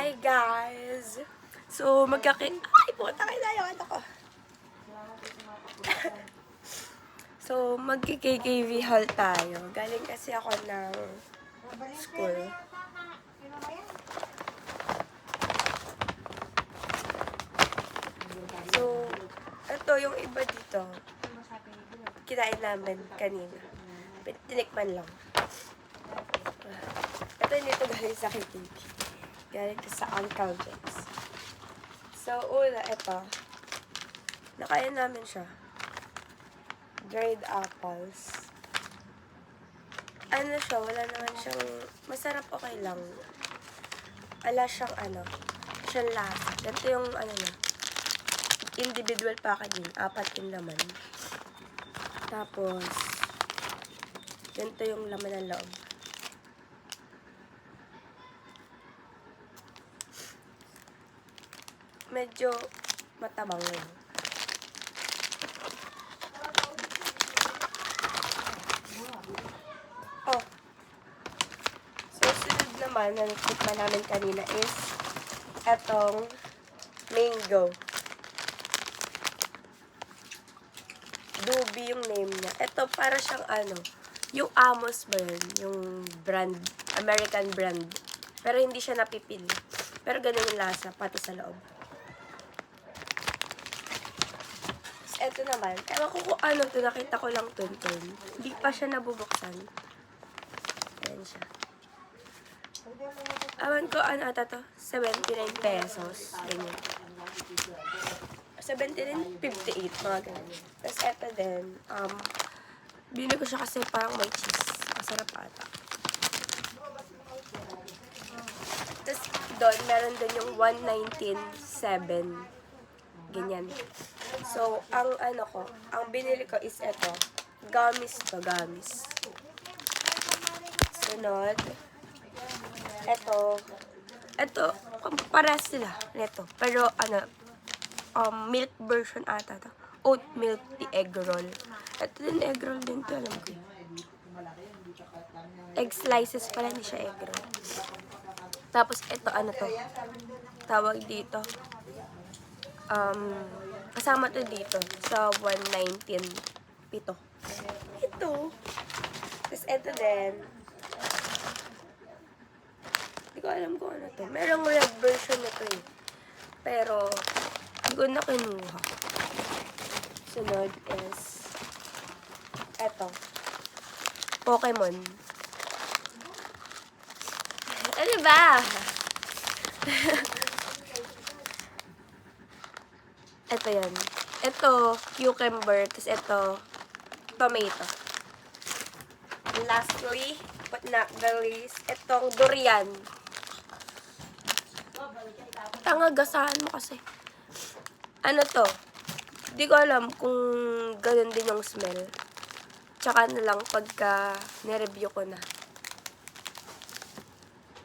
Hi guys! So, Ay, puta kayo na yung ano ko. So, magki-KKV haul tayo. Galing kasi ako ng school. So, ito yung iba dito. Kinain namin kanina. Tinikman lang. Ito hindi ito galing sa KKV. Galing ko sa Uncle James. So, una, ito. Nakain namin siya. Dried apples. Ano siya, wala naman siyang, masarap, okay lang. Wala siyang siyang lasa. Ganito yung na, individual packaging, 4 yung laman. Tapos, ganito yung laman ng loob. Medyo matabang yun. Oh. So, sunod naman na natikman namin kanina is etong mango. Doobie yung name niya. Ito para siyang yung Amos ba yun? Yung brand, American brand. Pero hindi siya napipili. Pero ganun yung lasa, pati sa loob. Ito naman, ewan ko kung ano to, nakita ko lang to. Hindi pa siya nabubuksan. Ayan siya. Ewan ko ano ata to, 79 pesos. Ganyan. 79.58, mga ganyan. Tapos ito din, binili ko siya kasi parang may cheese. Masarap ata. Tapos doon, meron din yung 119.7. Ganyan. So, ang binili ko is ito. Gummies to, gummies. Sunod. Ito, pares sila. Ito. Pero, milk version ata to. Oat milk tea egg roll. Ito din egg roll din to, alam ko. Egg slices pala, hindi siya egg roll. Tapos, ito, to? Tawag dito. Kasama to dito sa 119 ito. Tapos ito din. Hindi ko alam kung ano to. Merong red version nito eh. Pero, hindi ko na kinuha. Sunod is ito. Pokemon. Ano ba? Ito yan. Ito, cucumber. Tapos ito, tomato. And lastly, but not the least, itong durian. Gasahan mo kasi. Ano to? Hindi ko alam kung ganun din yung smell. Tsaka na lang pagka nireview ko na.